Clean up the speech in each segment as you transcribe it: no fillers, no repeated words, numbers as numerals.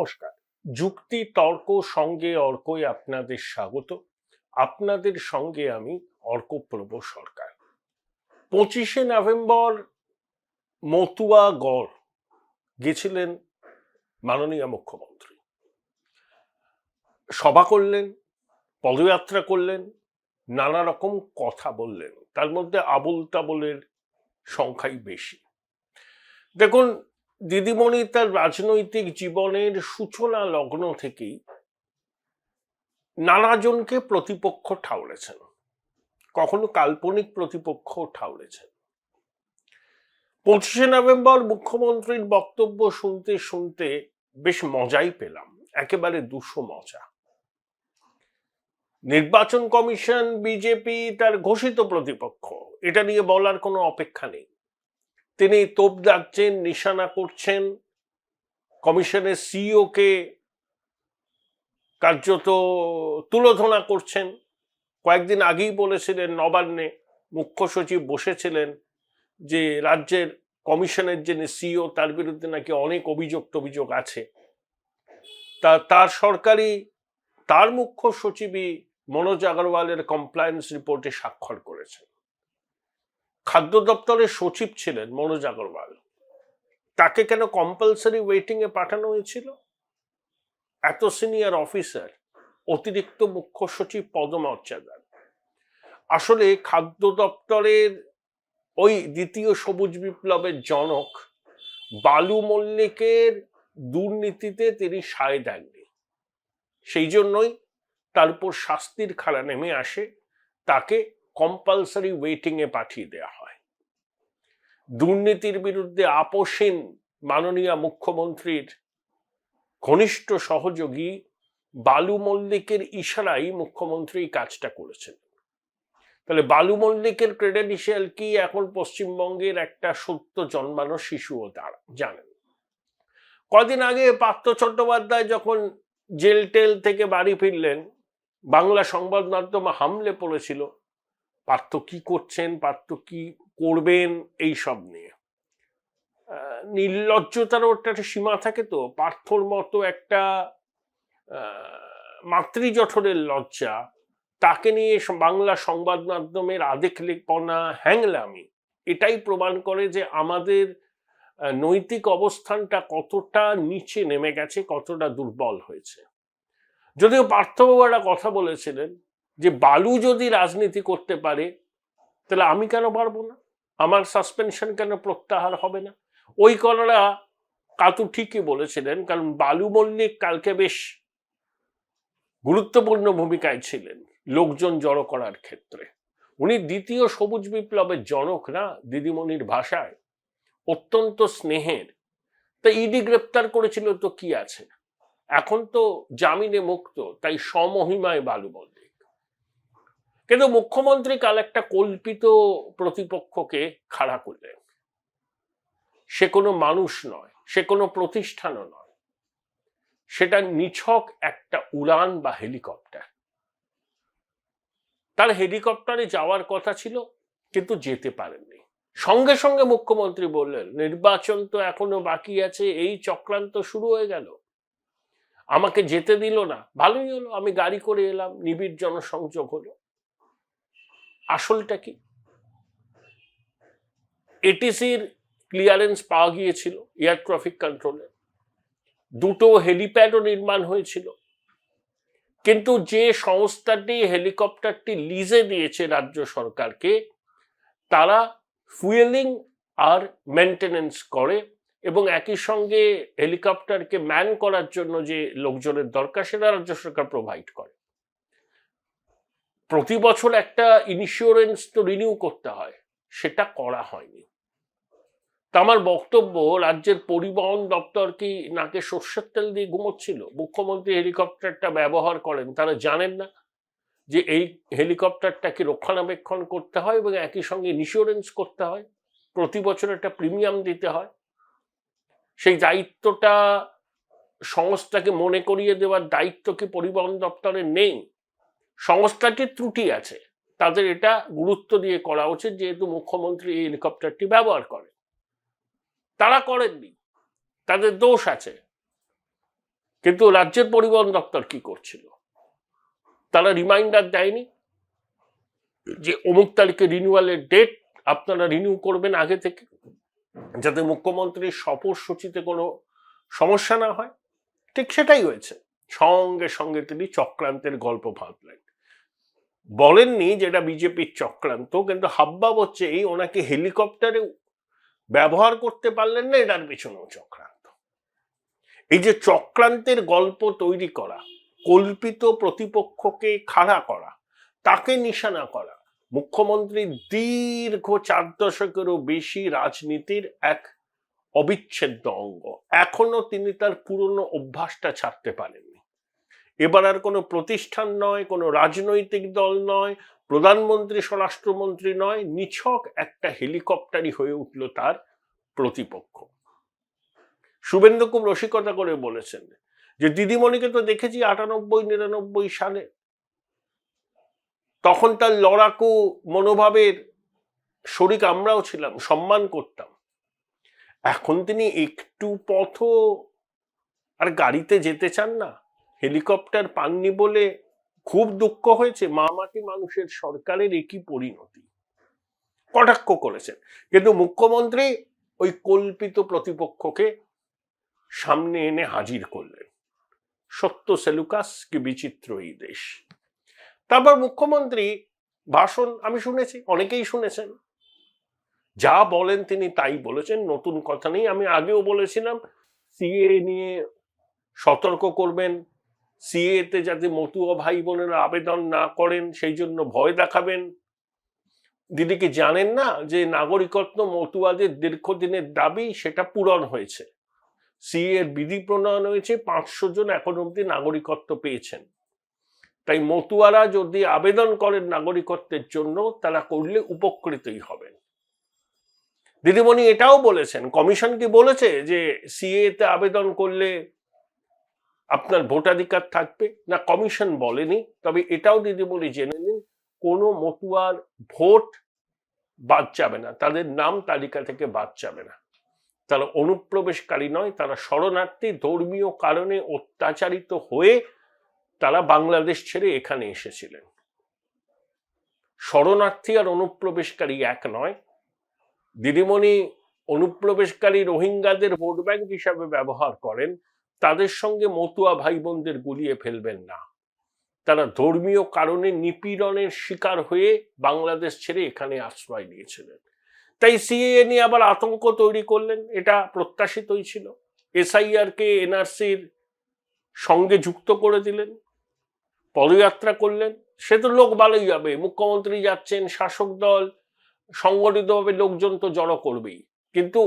নমস্কার। যুক্তি তর্ক সঙ্গে অর্কই আপনাদের স্বাগত। আপনাদের সঙ্গে আমি অর্কপ্রভ সরকার। 25শে নভেম্বর মতুয়া গড় গেছিলেন মাননীয় মুখ্যমন্ত্রী। সভা করলেন, পদযাত্রা করলেন, নানা রকম কথা বললেন, তার মধ্যে আবোল তাবোলের সংখ্যাই বেশি। দেখুন, দিদিমণি তার রাজনৈতিক জীবনের সূচনা লগ্ন থেকেই নানাজনকে প্রতিপক্ষ ঠাউরেছেন, কখনো কাল্পনিক প্রতিপক্ষ ঠাউরেছেন। 25শে নভেম্বর মুখ্যমন্ত্রীর বক্তব্য শুনতে শুনতে বেশ মজাই পেলাম, একেবারে দুশো মজা। নির্বাচন কমিশন, বিজেপি তার ঘোষিত প্রতিপক্ষ, এটা নিয়ে বলার কোনো অপেক্ষা নেই। তিনি তোপ দাগছেন, নিশানা করছেন, কমিশনের সিইও কে কার্যত তুলোধনা করছেন। কয়েকদিন আগেই বলেছিলেন, নবান্নে মুখ্য সচিব বসেছিলেন যে রাজ্যের কমিশনের যে সিইও তার বিরুদ্ধে নাকি অনেক অভিযোগ আছে। তার সরকারি তার মুখ্য সচিবই মনোজ আগরওয়ালের কমপ্লায়েন্স রিপোর্টে স্বাক্ষর করেছেন। খাদ্য দপ্তরের সচিব ছিলেন মনোজ আগরওয়াল, তাকে কেন কম্পালসারি ওয়েটিং এ পাঠানো হয়েছিল? এত সিনিয়র অফিসার, অতিরিক্ত মুখ্য সচিব পদমর্যাদার। আসলে খাদ্য দপ্তরের ওই দ্বিতীয় সবুজ বিপ্লবের জনক বালু মল্লিকের দুর্নীতিতে তিনি সায় দেননি, সেই জন্যই তার উপর শাস্তির খাড়া নেমে আসে, তাকে কম্পালসারি ওয়েটিং এ পাঠিয়ে দেওয়া হয়। দুর্নীতির বিরুদ্ধে আপোষহীন মাননীয় মুখ্যমন্ত্রীর ঘনিষ্ঠ সহযোগী বালু মল্লিকের ইশারায় মুখ্যমন্ত্রী কাজটা করেছেন। তাহলে বালু মল্লিকের ক্রেডেনশিয়াল কি এখন পশ্চিমবঙ্গের একটা সদ্য জন্মানো শিশুও তারা জানেন। কদিন আগে পার্থ চট্টোপাধ্যায় যখন জেল টেল থেকে বাড়ি ফিরলেন, বাংলা সংবাদ মাধ্যম হামলে পড়েছিল পার্থ কি করছেন, পার্থ কি করবেন, এই সব নিয়ে। নির্লজ্জতারও একটা সীমা থাকে। তো পার্থর মতো একটা মাতৃজঠরের লজ্জা, তাকে নিয়ে বাংলা সংবাদ মাধ্যমের আধেকলেপনা, হ্যাংলামি, এটাই প্রমাণ করে যে আমাদের নৈতিক অবস্থানটা কতটা নিচে নেমে গেছে, কতটা দুর্বল হয়েছে। যদিও পার্থবাবু একটা কথা বলেছিলেন যে বালু যদি রাজনীতি করতে পারে তাহলে আমি কেন পারবো না, আমার সাসপেনশন কেন প্রত্যাহার হবে না? ওই কলরা কাতু ঠিকই বলেছিলেন, কারণ বালু মল্লিক কালকে বেশ গুরুত্বপূর্ণ ভূমিকায় ছিলেন লোকজন জড়ো করার ক্ষেত্রে। উনি দ্বিতীয় সবুজ বিপ্লবের জনক না, দিদিমণির ভাষায় অত্যন্ত স্নেহের। তা ইডি গ্রেপ্তার করেছিল তো কি আছে, এখন তো জামিনে মুক্ত, তাই সমহিমায় বালু মল্লিক। কিন্তু মুখ্যমন্ত্রী কাল একটা কল্পিত প্রতিপক্ষকে খাড়া করলেন। সে কোনো মানুষ নয়, সে কোনো প্রতিষ্ঠানও নয়, সেটা নিছক একটা উড়ান বা হেলিকপ্টার। তার হেলিকপ্টারে যাওয়ার কথা ছিল, কিন্তু যেতে পারেননি। সঙ্গে সঙ্গে মুখ্যমন্ত্রী বললেন, নির্বাচন তো এখনো বাকি আছে, এই চক্রান্ত শুরু হয়ে গেল, আমাকে যেতে দিল না, ভালোই হলো, আমি গাড়ি করে এলাম, নিবিড় জনসংযোগ হলো। আসলটা কি? এটিসির ক্লিয়ারেন্স পাওয়া গিয়েছিল এয়ার ট্রাফিক কন্ট্রোলে, দুটো হেলিপ্যাডও নির্মাণ হয়েছিল, কিন্তু যে সংস্থাটি হেলিকপ্টারটি লিজে দিয়েছে রাজ্য সরকারকে, তারা ফুয়েলিং আর মেনটেনেন্স করে এবং একই সঙ্গে হেলিকপ্টারকে ম্যান করার জন্য যে লোকজনের দরকার সেটা রাজ্য সরকার প্রোভাইড করে। প্রতি বছর একটা ইন্স্যুরেন্স তো রিনিউ করতে হয়, সেটা করা হয়নি। তা আমার বক্তব্য, রাজ্যের পরিবহন দপ্তর কি নাকে সর্ষের তেল দিয়ে ঘুমোচ্ছিল? মুখ্যমন্ত্রী হেলিকপ্টারটা ব্যবহার করেন, তারা জানেন না যে এই হেলিকপ্টারটাকে রক্ষণাবেক্ষণ করতে হয় এবং একই সঙ্গে ইন্স্যুরেন্স করতে হয়, প্রতি বছর একটা প্রিমিয়াম দিতে হয়? সেই দায়িত্বটা সংস্থাকে মনে করিয়ে দেওয়ার দায়িত্ব কি পরিবহন দপ্তরের নেই? সংস্থাটির ত্রুটি আছে, তাদের এটা গুরুত্ব দিয়ে করা উচিত, যেহেতু মুখ্যমন্ত্রী এই হেলিকপ্টারটি ব্যবহার করেন। তারা করেননি, তাদের দোষ আছে। কিন্তু রাজ্যের পরিবহন দপ্তর কি করছিল? তারা রিমাইন্ডার দেয়নি যে অমুক তারিখে রিনিউয়ালের ডেট, আপনারা রিনিউ করবেন আগে থেকে, যাতে মুখ্যমন্ত্রীর সফরসূচিতে কোনো সমস্যা না হয়। ঠিক সেটাই হয়েছে। সঙ্গে সঙ্গে তিনি চক্রান্তের গল্প ভাবলেন। বলেননি যেটা বিজেপির চক্রান্ত, কিন্তু হাব্বা হচ্ছে এই ওনাকে হেলিকপ্টারে ব্যবহার করতে পারলেন না, এটার পেছনেও চক্রান্ত। এই যে চক্রান্তের গল্প তৈরি করা, কল্পিত প্রতিপক্ষকে খাড়া করা, তাকে নিশানা করা, মুখ্যমন্ত্রীর দীর্ঘ 4 দশকেরও বেশি রাজনীতির এক অবিচ্ছেদ্য অঙ্গ। এখনো তিনি তার পুরনো অভ্যাসটা ছাড়তে পারেননি। এবার আর কোনো প্রতিষ্ঠান নয়, কোনো রাজনৈতিক দল নয়, প্রধানমন্ত্রী স্বরাষ্ট্রমন্ত্রী নয়, নিছক একটা হেলিকপ্টারই হয়ে উঠল তার প্রতিপক্ষ। শুভেন্দু খুব রসিকতা করে বলেছেন যে দিদিমণিকে তো দেখেছি 98-99 সালে, তখন তার লড়াকু মনোভাবের শরিক আমরাও ছিলাম, সম্মান করতাম। এখন তিনি একটু পথও আর গাড়িতে যেতে চান না, হেলিকপ্টার পাননি বলে খুব দুঃখ হয়েছে। মামাটি মানুষের সরকারের একই পরিণতি, কটাক্ষ করেছেন। কিন্তু মুখ্যমন্ত্রী ওই কল্পিত প্রতিপক্ষকে সামনে এনে হাজির করলেন। সত্য সেলুকাস, কি বিচিত্র এই দেশ। তারপর মুখ্যমন্ত্রী ভাষণ আমি শুনেছি, অনেকেই শুনেছেন, যা বলেন তিনি তাই বলেছেন, নতুন কথা নেই। আমি আগেও বলেছিলাম সিএ নিয়ে সতর্ক করবেন, সিএ তে যাতে মতুয়া ভাই বোনেরা আবেদন না করেন সেই জন্য ভয় দেখাবেন। দিদিকে জানেন না যে নাগরিকত্ব মতুয়াদের দীর্ঘদিনের দাবি, সেটা পূরণ হয়েছে। সিএ এর বিধি প্রণয়ন হয়েছে, 500 জন এখন অব্দি নাগরিকত্ব পেয়েছেন। তাই মতুয়ারা যদি আবেদন করেন নাগরিকত্বের জন্য, তারা করলে উপকৃতই হবেন। দিদিমণি এটাও বলেছেন, কমিশন কি বলেছে যে সিএ তে আবেদন করলে আপনার ভোটাধিকার থাকবে না? কমিশন বলেনি। তবে এটাও দিদিমণি জেনে নিন, কোনো মতুয়ার ভোট বাদ যাবে না, তাদের নাম তালিকা থেকে বাদ যাবে না। তারা অনুপ্রবেশকারী নয়, তারা শরণার্থী। ধর্মীয় কারণে অত্যাচারিত হয়ে তারা বাংলাদেশ ছেড়ে এখানে এসেছিলেন। শরণার্থী আর অনুপ্রবেশকারী এক নয়। দিদিমণি অনুপ্রবেশকারী রোহিঙ্গাদের ভোট ব্যাংক হিসাবে ব্যবহার করেন, তাদের সঙ্গে মতুয়া ভাই বোনদের গুলিয়ে ফেলবেন না। তারা ধর্মীয় কারণে নিপীড়নের শিকার হয়ে বাংলাদেশ ছেড়ে এখানে আশ্রয় নিয়েছিলেন। তাই সিএএ নিয়ে আবার আতঙ্ক তৈরি করলেন, এটা প্রত্যাশিতই ছিল। এসআইআর কে এনআরসির সঙ্গে যুক্ত করে দিলেন, পদযাত্রা করলেন। সে তো লোক ভালোই যাবে, মুখ্যমন্ত্রী যাচ্ছেন, শাসক দল সংগঠিতভাবে লোকজন তো জড়ো করবেই। কিন্তু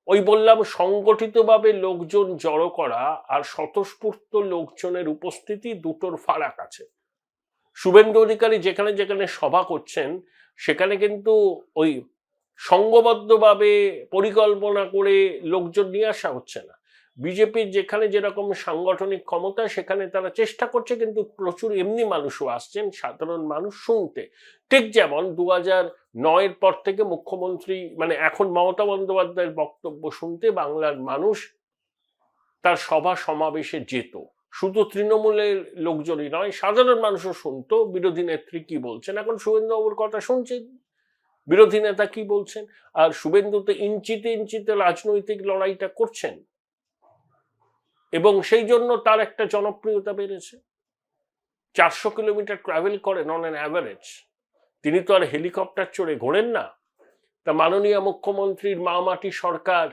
ওই বললাম, সংগঠিতভাবে লোকজন জড়ো করা আর স্বতঃস্ফূর্ত লোকজনের উপস্থিতি, দুটোর ফারাক আছে। শুভেন্দু অধিকারী যেখানে যেখানে সভা করছেন, সেখানে কিন্তু ওই সংঘবদ্ধভাবে পরিকল্পনা করে লোকজন নিয়ে আসা হচ্ছে না। বিজেপির যেখানে যেরকম সাংগঠনিক ক্ষমতা, সেখানে তারা চেষ্টা করছে, কিন্তু প্রচুর এমনি মানুষও আসছেন, সাধারণ মানুষ শুনতে। ঠিক যেমন 2009-এর পর থেকে মুখ্যমন্ত্রী, মানে এখন মমতা বন্দ্যোপাধ্যায়ের বক্তব্য শুনতে বাংলার মানুষ তার সভা সমাবেশে যেত। শুধু তৃণমূলের লোকজনই নয়, সাধারণ মানুষও শুনতো বিরোধী নেত্রী কি বলছেন। এখন শুভেন্দুবাবুর কথা শুনছেন, বিরোধী নেতা কি বলছেন। আর শুভেন্দু তো ইঞ্চিতে ইঞ্চিতে রাজনৈতিক লড়াইটা করছেন, এবং সেই জন্য তার একটা জনপ্রিয়তা বেড়েছে। 400 কিলোমিটার ট্রাভেল করেন অন অ্যান অ্যাভারেজ। তিনি তো আর হেলিকপ্টার চড়ে ঘোরেন না। তা মাননীয় মুখ্যমন্ত্রীর মামাটি সরকার,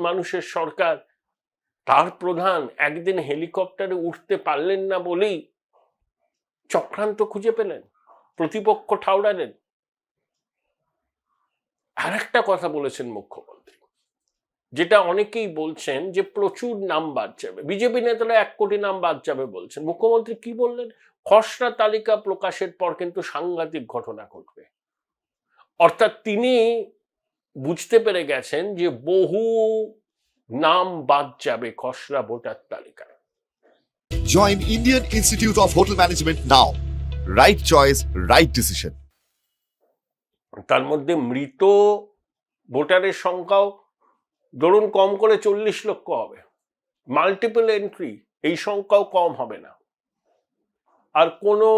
মানুষের সরকার, তার প্রধান একদিন হেলিকপ্টারে উঠতে পারলেন না বলেই চক্রান্ত খুঁজে পেলেন, প্রতিপক্ষ ঠাউরালেন। আর একটা কথা বলেছেন মুখ্যমন্ত্রী, যেটা অনেকেই বলছেন যে প্রচুর নাম বাদ যাবে, বিজেপি নেতারা 1 কোটি নাম বাদ যাবে বলছেন। মুখ্যমন্ত্রী কি বললেন? খসড়া তালিকা প্রকাশের পর কিন্তু সাংঘাতিক ঘটনা ঘটবে। অর্থাৎ তিনি বুঝতে পেরে গেছেন যে বহু নাম বাদ যাবে খসড়া ভোটার তালিকায়। Join Indian Institute of Hotel Management now. Right choice, right decision. তার মধ্যে মৃত ভোটারের সংখ্যাও ধরুন কম করে 40 লক্ষ হবে। মাল্টিপল এন্ট্রি, এই সংখ্যাও কম হবে না। আর কোনো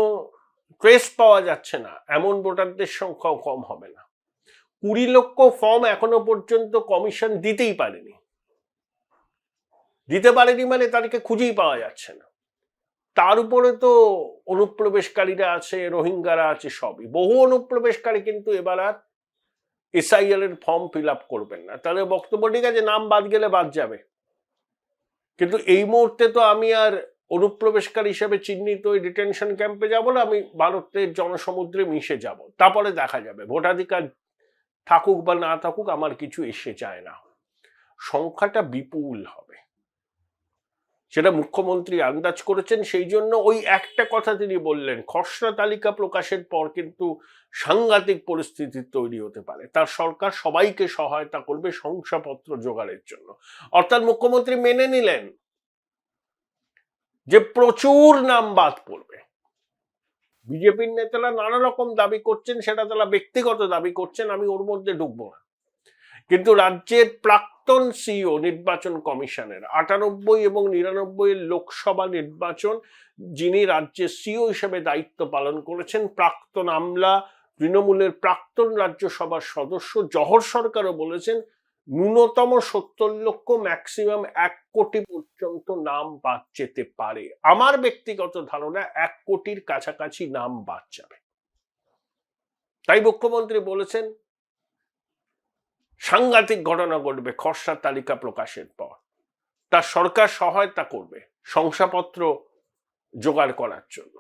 ট্রেস পাওয়া যাচ্ছে না এমন ভোটারদের সংখ্যাও কম হবে না। 20 লক্ষ ফর্ম এখনো পর্যন্ত কমিশন দিতে পারেনি মানে তাদেরকে খুঁজেই পাওয়া যাচ্ছে না। তার উপরে তো অনুপ্রবেশকারীরা আছে, রোহিঙ্গারা আছে, সবই। বহু অনুপ্রবেশকারী কিন্তু এবার আর এসআইএল এর ফর্ম ফিল আপ করবেন না। তাহলে বক্তব্য ঠিক আছে, নাম বাদ গেলে বাদ যাবে, কিন্তু এই মুহূর্তে তো আমি আর অনুপ্রবেশকারী হিসেবে চিহ্নিত ওই ডিটেনশন ক্যাম্পে যাব না, আমি ভারতের জনসমুদ্রে মিশে যাব, তারপরে দেখা যাবে। ভোটাধিকার থাকুক বা না থাকুক আমার কিছু এসে যায় না। সংখ্যাটা বিপুল হবে, সেটা মুখ্যমন্ত্রী আন্দাজ করেছেন। সেই জন্য ওই একটা কথা তিনি বললেন, খসড়া তালিকা প্রকাশের পর কিন্তু সাংঘাতিক পরিস্থিতি তৈরি হতে পারে, তার সরকার সবাইকে সহায়তা করবে শংসাপত্র জোগাড়ের জন্য। অর্থাৎ মুখ্যমন্ত্রী মেনে নিলেন যে প্রচুর নাম বাদ পড়বে। বিজেপির নেতারা নানা রকম দাবি করছেন, সেটা তারা ব্যক্তিগত দাবি করছেন, আমি ওর মধ্যে ঢুকবো না। কিন্তু রাজ্যের প্রাক্তন সিইও নির্বাচন কমিশনের 98 এবং 99 লোকসভা নির্বাচন যিনি রাজ্যের সিইও হিসেবে দায়িত্ব পালন করেছেন, প্রাক্তন আমলা তৃণমূলের প্রাক্তন রাজ্যসভার সদস্য জহর সরকারও বলেছেন ন্যূনতম 70 লক্ষ, ম্যাক্সিমাম 1 কোটি পর্যন্ত নাম বাদ যেতে পারে। আমার ব্যক্তিগত ধারণা 1 কোটির কাছাকাছি নাম বাদ যাবে। তাই মুখ্যমন্ত্রী বলেছেন সাংঘাতিক ঘটনা ঘটবে খসড়া তালিকা প্রকাশের পর, তার সরকার সহায়তা করবে শংসাপত্র জোগাড় করার জন্য।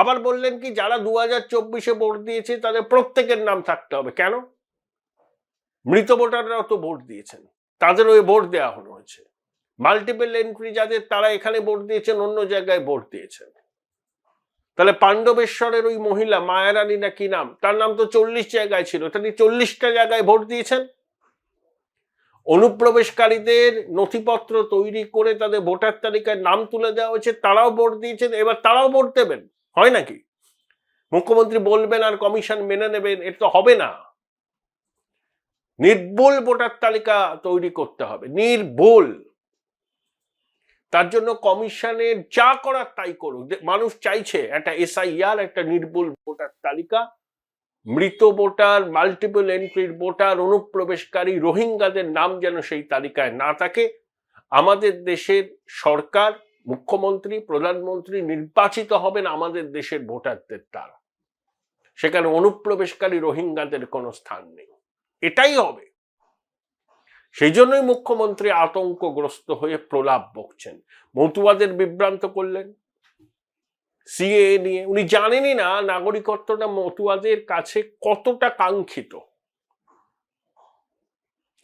আবার বললেন কি, যারা 2024-এ ভোট দিয়েছে তাদের প্রত্যেকের নাম থাকতে হবে। কেন? মৃত ভোটাররাও তো ভোট দিয়েছেন, তাদের ওই ভোট দেওয়া হয়েছে। মাল্টিপল এন্ট্রি যাদের, তারা এখানে ভোট দিয়েছেন, অন্য জায়গায় ভোট দিয়েছেন। তাহলে পাণ্ডবেশ্বরের ওই মহিলা মায়ারানী না কি নাম, তার নাম তো 40 জায়গায় ছিল, তিনি 40টা জায়গায় ভোট দিয়েছেন। অনুপ্রবেশকারীদের নথিপত্র তৈরি করে তাদের ভোটার তালিকায় নাম তুলে দেওয়া হয়েছে, তারাও ভোট দিয়েছেন, এবার তারাও ভোট দেবেন। হয় নাকি? মুখ্যমন্ত্রী বলবেন আর কমিশন মেনে নেবেন? এটা তো হবে না। নির্ভুল ভোটার তালিকা তৈরি করতে হবে, নির্ভুল। তার জন্য কমিশনের যা করার তাই করুক। মানুষ চাইছে একটা এসআইআর, একটা নির্ভুল ভোটার তালিকা, মৃত ভোটার, মাল্টিপল এন্ট্রির ভোটার, অনুপ্রবেশকারী, রোহিঙ্গাদের নাম যেন সেই তালিকায় না থাকে। আমাদের দেশের সরকার, মুখ্যমন্ত্রী, প্রধানমন্ত্রী নির্বাচিত হবেন আমাদের দেশের ভোটারদের দ্বারা, সেখানে অনুপ্রবেশকারী রোহিঙ্গাদের কোনো স্থান নেই। এটাই হবে। সেই জন্যই মুখ্যমন্ত্রী আতঙ্কগ্রস্ত হয়ে প্রলাপ বকছেন, মতুয়াদের বিভ্রান্ত করলেন সিএএ নিয়ে। উনি জানেনই না নাগরিকত্বটা মতুয়াদের কাছে কতটা কাঙ্ক্ষিত।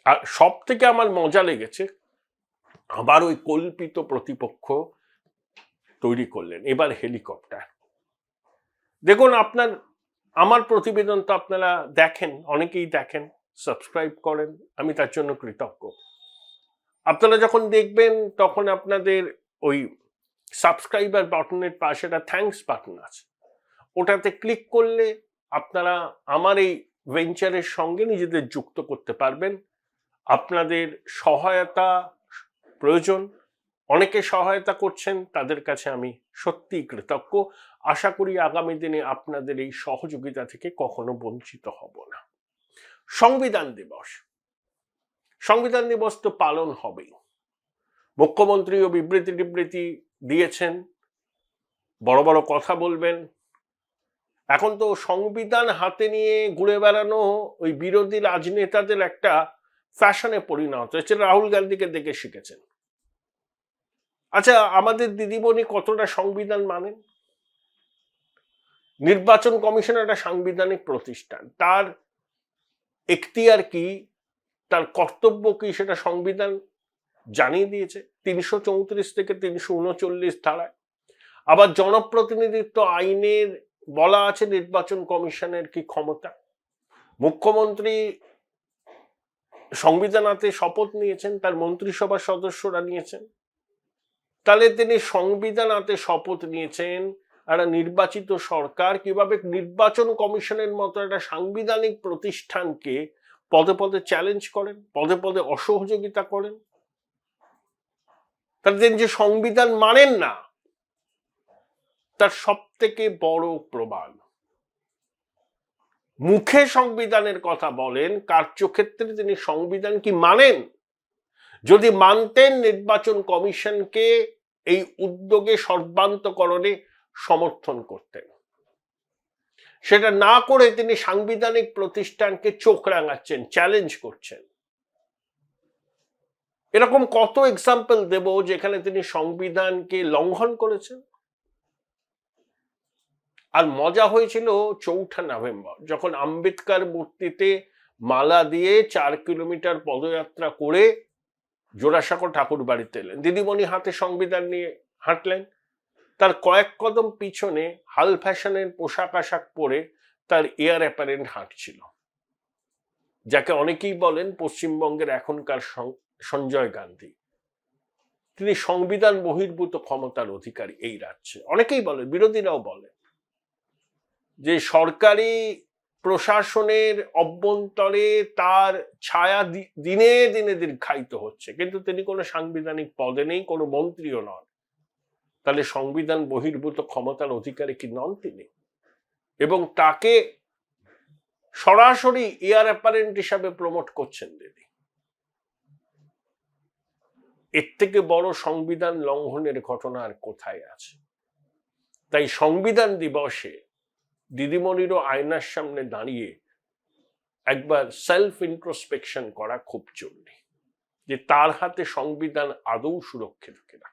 আর সব থেকে আমার মজা লেগেছে, আবার ওই কল্পিত প্রতিপক্ষ তৈরি করলেন, এবার হেলিকপ্টার। দেখুন, আমার প্রতিবেদন তো আপনারা দেখেন, অনেকেই দেখেন, সাবস্ক্রাইব করেন, আমি তার জন্য কৃতজ্ঞ। আপনারা যখন দেখবেন তখন আপনাদের ওই সাবস্ক্রাইবার বাটনের পাশে একটা থ্যাঙ্কস বাটন আছে, ওটাতে ক্লিক করলে আপনারা আমার এই ভেঞ্চারের সঙ্গে নিজেদের যুক্ত করতে পারবেন। আপনাদের সহায়তা প্রয়োজন, অনেকে সহায়তা করছেন, তাদের কাছে আমি সত্যিই কৃতজ্ঞ। আশা করি আগামী দিনে আপনাদের এই সহযোগিতা থেকে কখনো বঞ্চিত হব না। সংবিধান দিবস তো পালন হবেই। মুখ্যমন্ত্রীও বিবৃতি দিয়েছেন, বড় বড় কথা বলবেন। এখন তো সংবিধান হাতে নিয়ে ঘুরে বেড়ানো ওই বিরোধী রাজনেতাদের একটা ফ্যাশনে পরিণত হয়েছে। রাহুল গান্ধীকে দেখে শিখেছেন। আচ্ছা, আমাদের দিদিমণি কতটা সংবিধান মানেন? নির্বাচন কমিশন একটা সাংবিধানিক প্রতিষ্ঠান, তার এখতিয়ার কি, তার কর্তব্য কি, সেটা সংবিধান জানিয়ে দিয়েছে 334 থেকে 339 ধারায়। আবার জনপ্রতিনিধিত্ব আইনের বলা আছে নির্বাচন কমিশনের কি ক্ষমতা। মুখ্যমন্ত্রী সংবিধান হাতে শপথ নিয়েছেন, তার মন্ত্রিসভার সদস্যরা নিয়েছেন। তাহলে তিনি সংবিধান হাতে শপথ নিয়েছেন, একটা নির্বাচিত সরকার কিভাবে নির্বাচন কমিশনের মতো একটা সাংবিধানিক প্রতিষ্ঠানকে পদে পদে চ্যালেঞ্জ করেন, পদে পদে অসহযোগিতা করেন? তাহলে তিনি যে সংবিধান মানেন না, তার সব থেকে বড় প্রমাণ মুখে সংবিধানের কথা বলেন, কার্যক্ষেত্রে তিনি সংবিধান কি মানেন? যদি মানতেন, নির্বাচন কমিশনকে এই উদ্যোগে সর্বান্তকরণে সমর্থন করতেন। সেটা না করে তিনি সাংবিধানিক প্রতিষ্ঠানকে চোখ রাঙাচ্ছেন, চ্যালেঞ্জ করছেন। এরকম কত এক্সাম্পল দেব যেখানে তিনি সংবিধানকে লঙ্ঘন করেছেন। আর মজা হয়েছিল 4 নভেম্বর, যখন আম্বেদকর মূর্তিতে মালা দিয়ে 4 কিলোমিটার পদযাত্রা করে জোড়াসাঁকো ঠাকুর বাড়িতে এলেন। দিদিমণি হাতে সংবিধান নিয়ে হাঁটলেন। তার কয়েক কদম পিছনে হাল ফ্যাশনের পোশাক আশাক পরে তার এয়ার অ্যাপারেন্ট হাঁটছিল, যাকে অনেকেই বলেন পশ্চিমবঙ্গের এখনকার সঞ্জয় গান্ধী। তিনি সংবিধান বহির্ভূত ক্ষমতার অধিকারী এই রাজ্যে। অনেকেই বলেন, বিরোধীরাও বলেন যে সরকারি প্রশাসনের অভ্যন্তরে তার ছায়া দিনে দিনে দীর্ঘায়িত হচ্ছে, কিন্তু তিনি কোনো সাংবিধানিক পদে নেই, কোনো মন্ত্রীও নন। তাহলে সংবিধান বহির্ভূত ক্ষমতার অধিকারী কি নন তিনি? এবং তাকে সরাসরি এয়ার অ্যাপারেন্ট হিসাবে প্রমোট করছেন দিদি। এর থেকে বড় সংবিধান লঙ্ঘনের ঘটনা আর কোথায় আছে? তাই সংবিধান দিবসে দিদিমণিরও আয়নার সামনে দাঁড়িয়ে একবার সেলফ ইন্ট্রোস্পেকশন করা খুব জরুরি, যে তার হাতে সংবিধান আদৌ সুরক্ষিত কিনা।